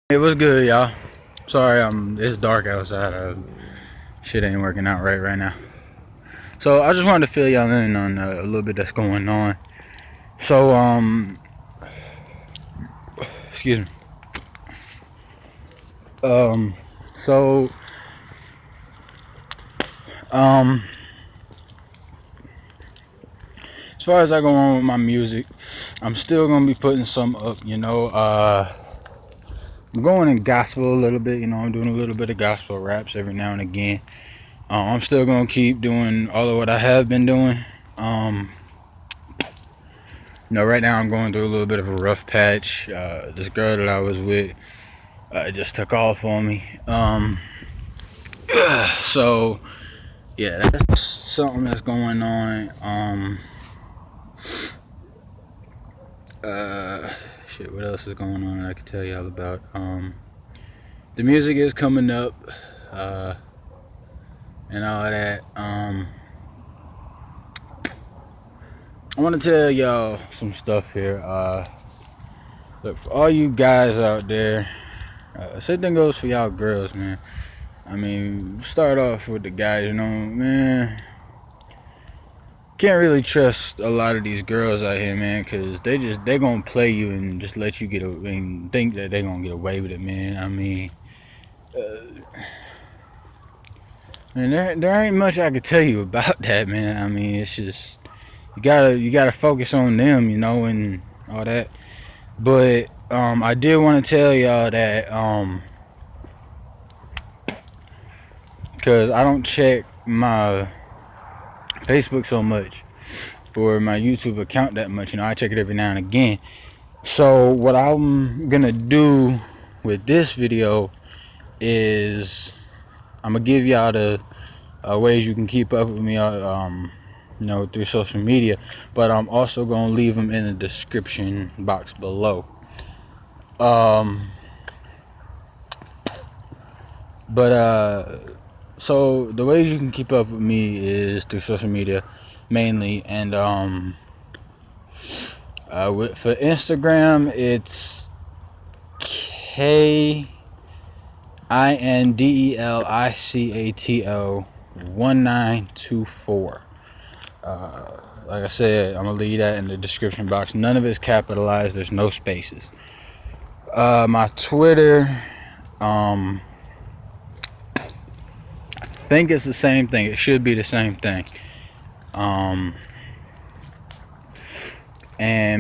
It was good, y'all. Sorry, it's dark outside. Shit ain't working out right now. So I just wanted to fill y'all in on a little bit that's going on. So excuse me. Um, so um, as far as I go on with my music, I'm still gonna be putting some up. I'm going in gospel a little bit. I'm doing a little bit of gospel raps every now and again. I'm still gonna keep doing all of what I have been doing. Um, right now I'm going through a little bit of a rough patch. This girl that I was with just took off on me. So yeah, that's something that's going on. Shit, what else is going on that I can tell y'all about? The music is coming up, and all that. I want to tell y'all some stuff here. Look, for all you guys out there, same thing goes for y'all girls, man. I mean, start off with the guys, man. Can't really trust a lot of these girls out here, man, because they gonna play you and just let you and think that they gonna get away with it, man. I mean, man, there ain't much I could tell you about that, man. I mean, it's just you gotta focus on them, and all that. But I did want to tell y'all that because I don't check my Facebook so much or my YouTube account that much. I check it every now and again. So what I'm gonna do with this video is I'm gonna give y'all the ways you can keep up with me, through social media. But I'm also gonna leave them in the description box below. So the ways you can keep up with me is through social media mainly, and for Instagram it's KINDELICATO 1924. Like I said, I'm gonna leave that in the description box. None of it's capitalized. There's no spaces. My Twitter, I think it's the same thing. It should be the same thing. And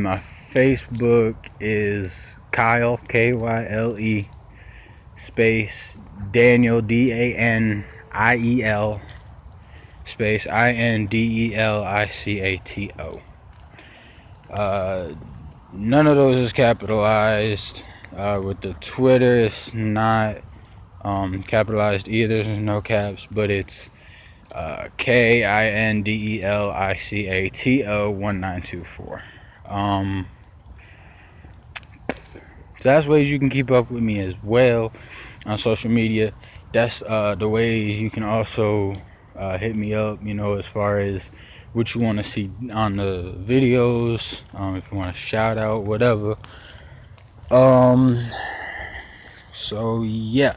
my Facebook is Kyle, KYLE space Daniel, DANIEL space INDELICATO. None of those is capitalized. With the Twitter, it's not capitalized either. There's no caps, but it's KINDELICATO 1924. So that's ways you can keep up with me as well on social media. That's the ways you can also hit me up, as far as what you want to see on the videos, if you want to shout out, whatever. So yeah.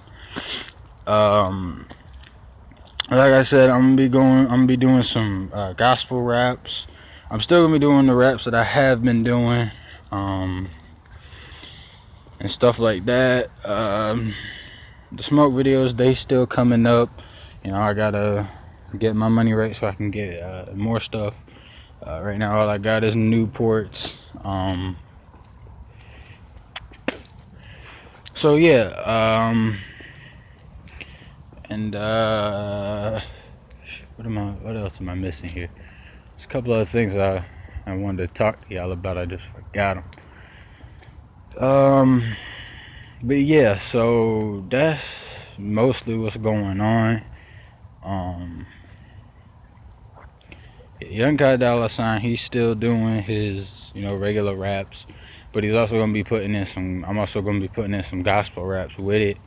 Like I said, I'm gonna be doing some gospel raps. I'm still gonna be doing the raps that I have been doing, and stuff like that. The smoke videos, they still coming up. I gotta get my money right so I can get more stuff. Right now, all I got is Newports. So yeah. And what else am I missing here? There's a couple other things I wanted to talk to y'all about. I just forgot them. But yeah, so that's mostly what's going on. Young Kai Dollar Sign, he's still doing his regular raps, but he's also gonna be putting in some. I'm also gonna be putting in some gospel raps with it.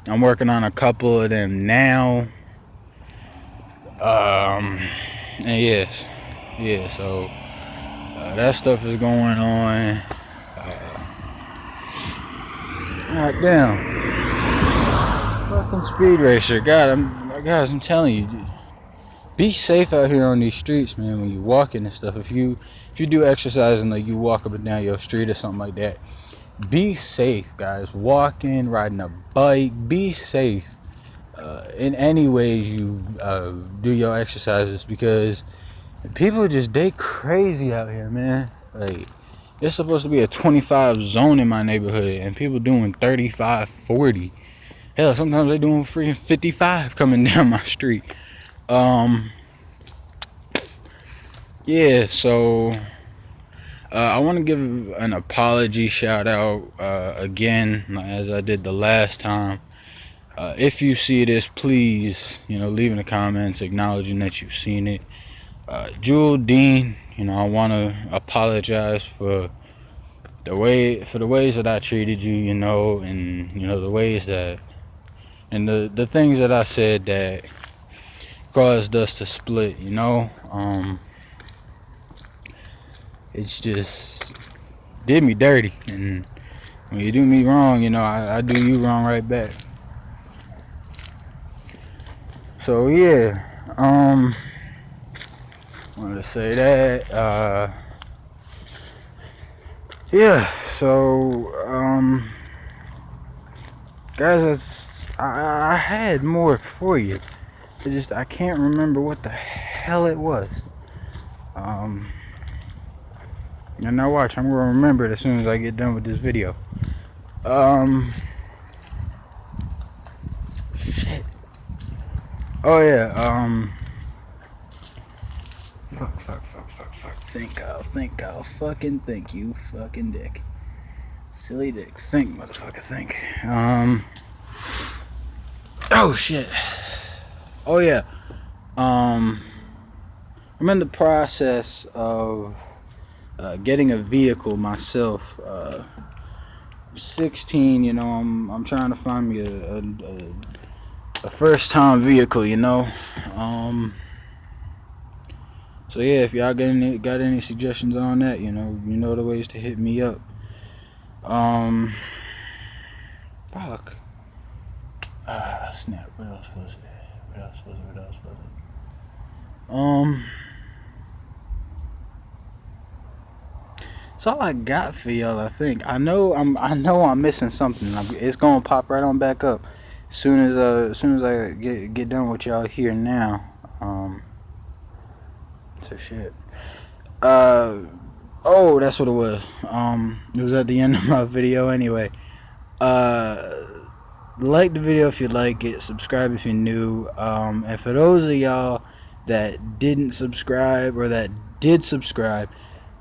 I'm working on a couple of them now. And yes, yeah. So that stuff is going on. Damn. Fucking speed racer. Guys, I'm telling you, be safe out here on these streets, man, when you walking and stuff. If you do exercise and like you walk up and down your street or something like that, be safe, guys. Walking, riding a bike, be safe. In any ways you do your exercises, because people just, they crazy out here, man. Like, it's supposed to be a 25 zone in my neighborhood, and people doing 35, 40. Hell, sometimes they doing freaking 55 coming down my street. Yeah, so I want to give an apology shout out again, as I did the last time. If you see this, please, leave in the comments acknowledging that you've seen it. Jewel Dean, I want to apologize for the ways that I treated you, and the ways that, and the things that I said that caused us to split. It's just did me dirty, and when you do me wrong, I do you wrong right back. So yeah, wanted to say that. Yeah, so guys, I had more for you. I can't remember what the hell it was. And now watch, I'm gonna remember it as soon as I get done with this video. Shit. Oh yeah. Fuck. Think I'll fucking think, you fucking dick. Silly dick. Think, motherfucker, think. Oh shit. Oh yeah. I'm in the process of getting a vehicle myself. 16, I'm trying to find me a first time vehicle, So yeah, if y'all got any suggestions on that, you know the ways to hit me up. Fuck. Snap. What else was it? That's all I got for y'all. I think. I know I'm missing something. It's gonna pop right on back up as soon as I get done with y'all here now. So shit. Oh, that's what it was. It was at the end of my video anyway. Like the video if you like it, subscribe if you're new. And for those of y'all that didn't subscribe or that did subscribe,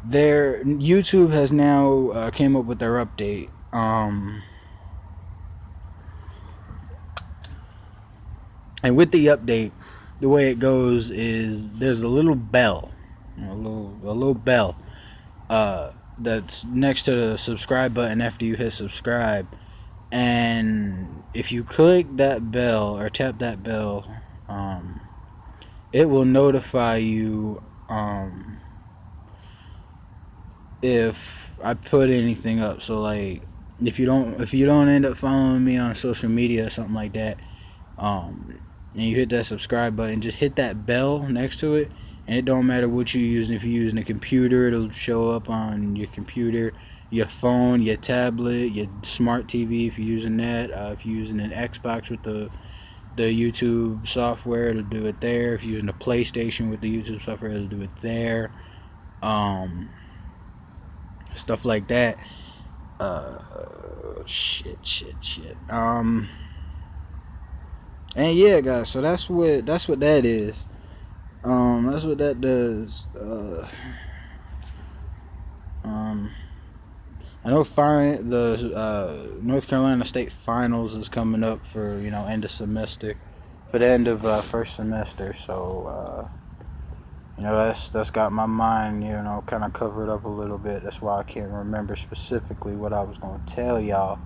their YouTube has now came up with their update. And with the update, the way it goes is there's a little bell, a little bell that's next to the subscribe button after you hit subscribe, and if you click that bell or tap that bell, it will notify you if I put anything up. So like if you don't end up following me on social media or something like that, and you hit that subscribe button, just hit that bell next to it, and it don't matter what you're using. If you're using a computer, it'll show up on your computer, your phone, your tablet, your smart TV if you're using that. If you're using an Xbox with the YouTube software, it'll do it there. If you're using a PlayStation with the YouTube software, it'll do it there. Stuff like that. Shit. And yeah, guys, so that's what that is. That's what that does. I know the North Carolina State Finals is coming up for end of semester, for the end of first semester. So that's got my mind kind of covered up a little bit. That's why I can't remember specifically what I was gonna tell y'all.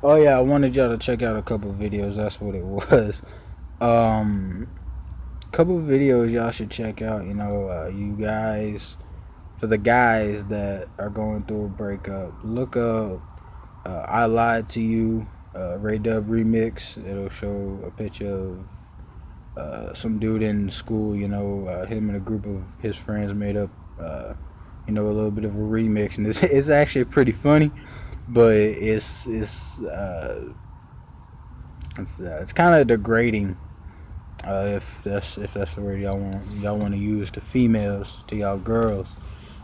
Oh yeah, I wanted y'all to check out a couple videos. That's what it was. Um, Couple videos y'all should check out. You guys, for the guys that are going through a breakup, look up "I Lied to You" Ray Dub remix. It'll show a picture of some dude in school. Him and a group of his friends made up. A little bit of a remix, and it's actually pretty funny, but it's kind of degrading, if that's the word y'all want to use, to females, to y'all girls.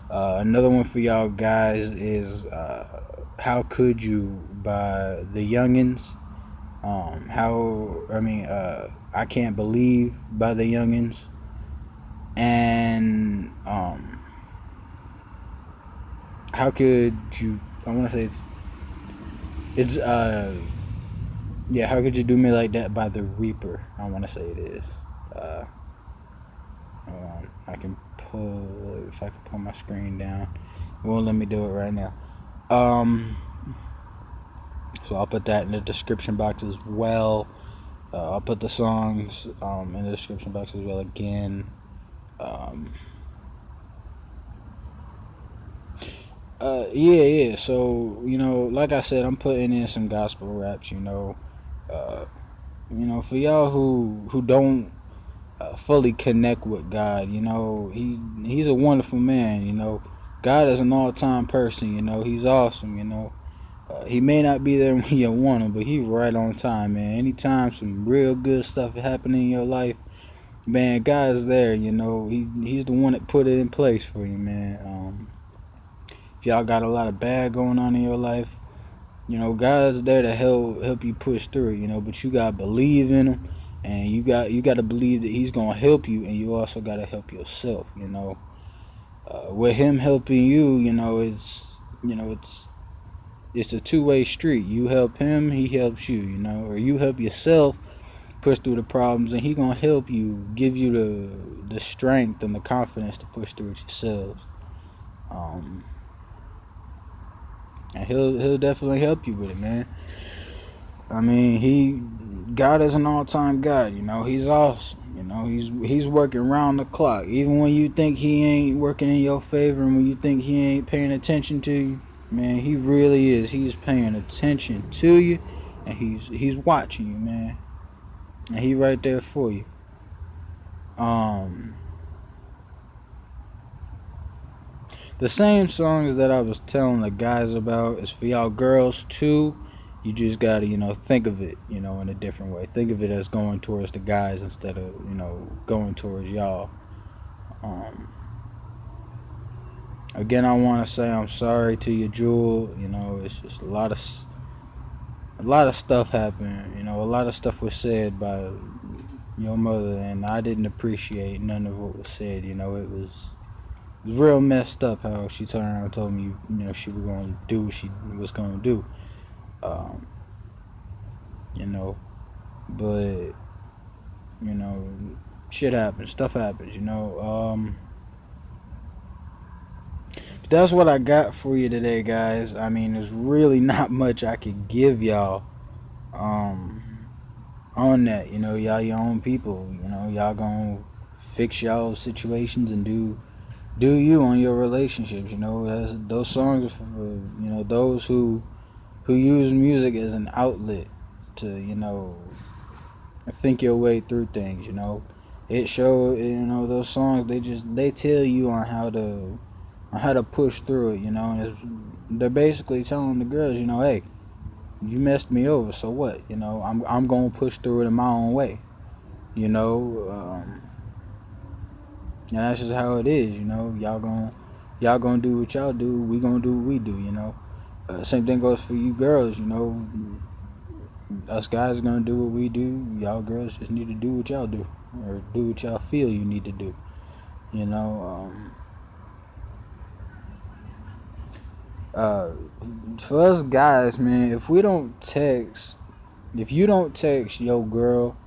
Another one for y'all guys is "How Could You" by the Youngins. I Can't Believe by the Youngins, and how could you? I want to say it's yeah. How could you do me like that by the Reaper? I want to say it is. Uh, Hold on. If I can pull my screen down. It won't let me do it right now. Um, so I'll put that in the description box as well. I'll put the songs in the description box as well again. Um, yeah. So like I said, I'm putting in some gospel raps. Uh, for y'all who don't fully connect with God. He's a wonderful man. God is an all-time person. He's awesome. He may not be there when you want him, but he's right on time, man. Anytime some real good stuff is happening in your life, man, God's there. He's the one that put it in place for you, man. If y'all got a lot of bad going on in your life, God's there to help you push through. But you gotta believe in him, and you got to believe that he's gonna help you, and you also gotta help yourself. With him helping you, it's a two-way street. You help him, he helps you. Or you help yourself push through the problems, and he gonna help you, give you the strength and the confidence to push through it yourselves. Um, and he'll definitely help you with it, man. I mean, God is an all-time God. He's awesome. He's working round the clock, even when you think he ain't working in your favor, and when you think he ain't paying attention to you. Man, he really is. He's paying attention to you, and he's watching you, man, and he right there for you. Um, the same songs that I was telling the guys about is for y'all girls too. You just gotta, think of it, in a different way. Think of it as going towards the guys instead of, going towards y'all. Um, Again, I want to say I'm sorry to you, Jewel. It's just a lot of stuff happened. A lot of stuff was said by your mother, and I didn't appreciate none of what was said. It was real messed up how she turned around and told me, she was going to do what she was going to do. Um, you know, but, you know, shit happens, stuff happens. But that's what I got for you today, guys. I mean, there's really not much I could give y'all um, on that. Y'all your own people. Y'all gonna fix y'all situations and do you on your relationships. Those songs are for those who use music as an outlet to think your way through things. It show those songs, they tell you on how to push through it. And they're basically telling the girls, hey, you messed me over, so what? I'm gonna push through it in my own way. You know, and that's just how it is. Y'all gonna do what y'all do. We gonna do what we do. Same thing goes for you girls. Us guys are gonna do what we do. Y'all girls just need to do what y'all do, or do what y'all feel you need to do. You know, uh, for us guys, man, if you don't text your girl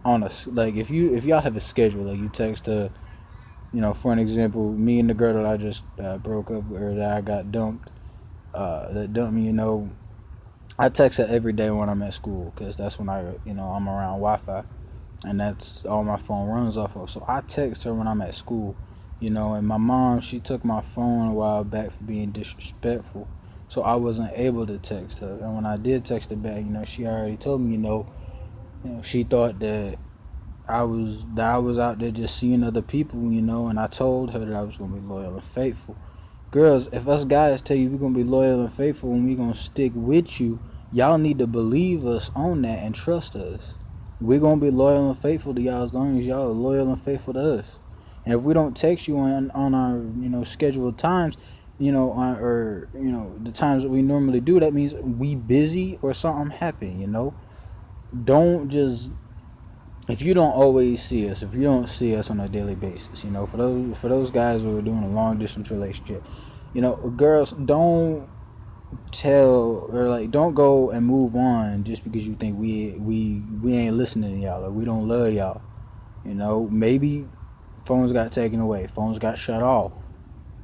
like if y'all have a schedule, like you text her, for an example, me and the girl that I just broke up or that I got dumped, that dumped me, I text her every day when I'm at school because that's when I'm around Wi-Fi, and that's all my phone runs off of. So I text her when I'm at school, and my mom, she took my phone a while back for being disrespectful. So I wasn't able to text her. And when I did text her back, she already told me, she thought that I was out there just seeing other people, and I told her that I was gonna be loyal and faithful. Girls, if us guys tell you we're gonna be loyal and faithful and we're gonna stick with you, y'all need to believe us on that and trust us. We're gonna be loyal and faithful to y'all as long as y'all are loyal and faithful to us. And if we don't text you on our scheduled times, or the times that we normally do, that means we busy or something happened. Don't just, if you don't always see us, if you don't see us on a daily basis, for those guys who are doing a long distance relationship, girls, don't tell, or like, don't go and move on just because you think we ain't listening to y'all, or we don't love y'all. Maybe phones got taken away, phones got shut off,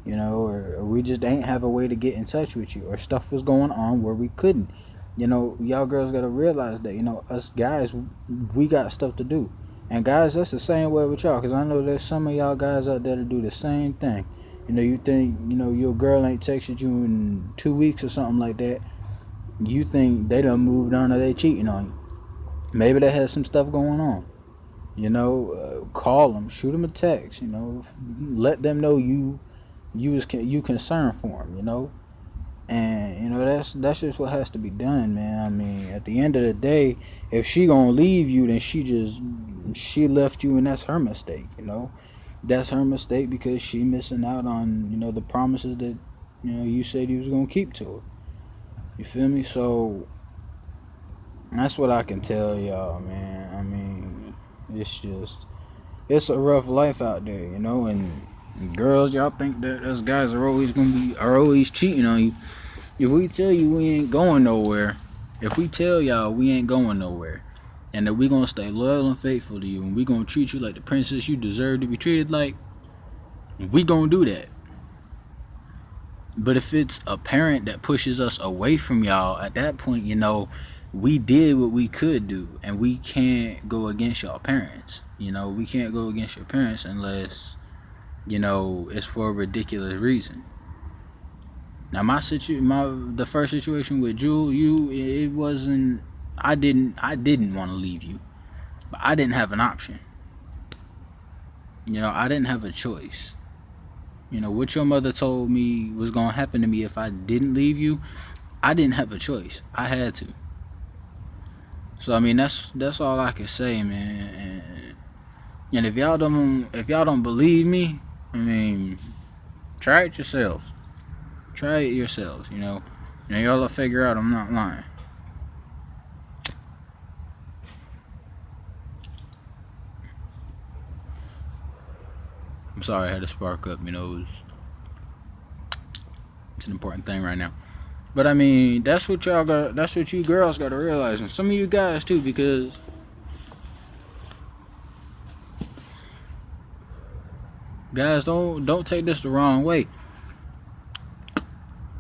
or we just ain't have a way to get in touch with you, or stuff was going on where we couldn't. Y'all girls gotta realize that, us guys, we got stuff to do. And guys, that's the same way with y'all, because I know there's some of y'all guys out there to do the same thing. You think, your girl ain't texted you in 2 weeks or something like that. You think they done moved on, or they cheating on you. Maybe they had some stuff going on. Call them, shoot them a text, let them know you concerned for them, and that's just what has to be done, man. I mean, at the end of the day, if she gonna leave you, then she left you, and that's her mistake. That's her mistake, because she missing out on the promises that you said you was gonna keep to her. You feel me? So that's what I can tell y'all, man. I mean, it's a rough life out there, and girls, y'all think that us guys are always cheating on you. If we tell you we ain't going nowhere, if we tell y'all we ain't going nowhere, and that we gonna stay loyal and faithful to you, and we gonna treat you like the princess you deserve to be treated like, we gonna do that. But if it's a parent that pushes us away from y'all, at that point, we did what we could do, and we can't go against y'all parents. We can't go against your parents unless, it's for a ridiculous reason. Now, the first situation with Jewel, it wasn't. I didn't want to leave you, but I didn't have an option. I didn't have a choice. What your mother told me was gonna happen to me if I didn't leave you, I didn't have a choice. I had to. So I mean, that's all I can say, man. And if y'all don't believe me, I mean, try it yourselves. Try it yourselves. And y'all will figure out I'm not lying. I'm sorry I had to spark up. It's an important thing right now. But I mean, that's what you girls got to realize, and some of you guys too, because guys, don't take this the wrong way.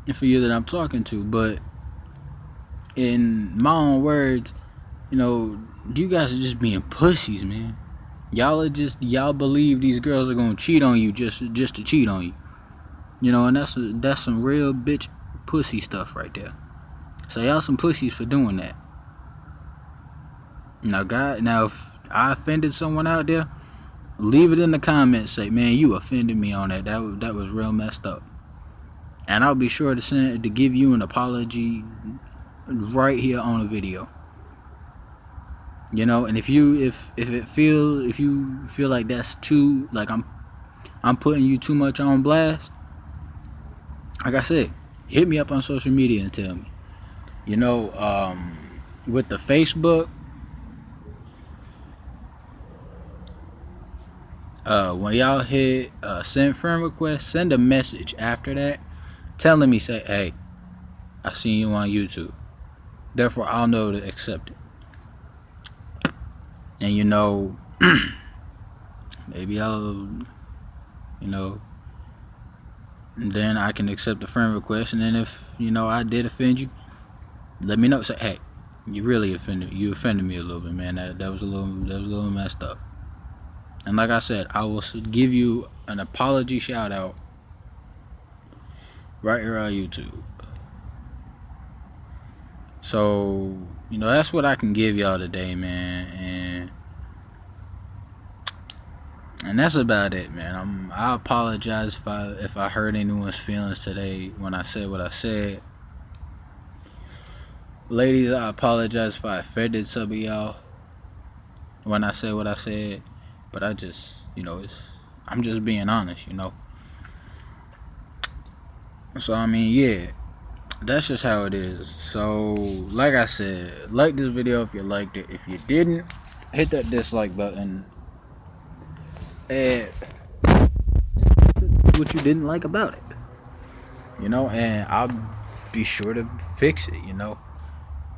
And for you that I'm talking to, but in my own words, you guys are just being pussies, man. Y'all believe these girls are gonna cheat on you just to cheat on you. And that's some real bitch pussy stuff right there. So y'all some pussies for doing that. Now if I offended someone out there, leave it in the comments. Say, man, you offended me on that. That was real messed up. And I'll be sure to give you an apology right here on the video. And if you feel like that's too, like I'm putting you too much on blast, like I said, hit me up on social media and tell me. With the Facebook, when y'all hit send friend request, send a message after that telling me, say, hey, I seen you on YouTube, therefore I'll know to accept it. And maybe I'll, and then I can accept the friend request. And then if I did offend you, let me know. Say, hey, you really offended. You offended me a little bit, man. That was a little messed up. And like I said, I will give you an apology shout out right here on YouTube. So, that's what I can give y'all today, man. And that's about it, man. I apologize if I hurt anyone's feelings today when I said what I said. Ladies, I apologize if I offended some of y'all when I said what I said. But I just, I'm just being honest, So, I mean, yeah, that's just how it is. So, like I said, like this video if you liked it. If you didn't, hit that dislike button. And what you didn't like about it, and I'll be sure to fix it,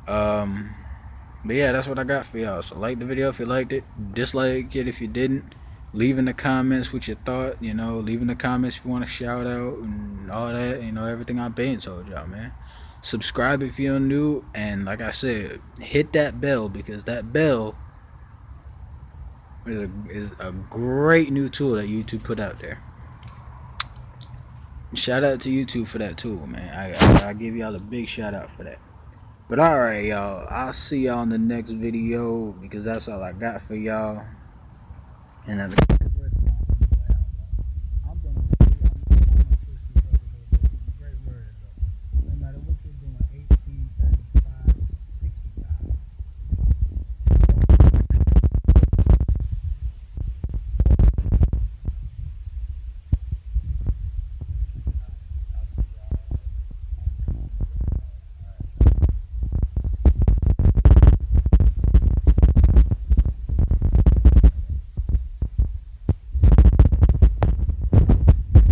But yeah, that's what I got for y'all. So like the video if you liked it, dislike it if you didn't. Leave in the comments what you thought, leave in the comments if you want to shout out and all that, everything I've been told y'all, man. Subscribe if you're new, and like I said, hit that bell, because that bell is a great new tool that YouTube put out there. Shout out to YouTube for that tool, man. I give y'all a big shout out for that. But alright, y'all. I'll see y'all in the next video, because that's all I got for y'all. And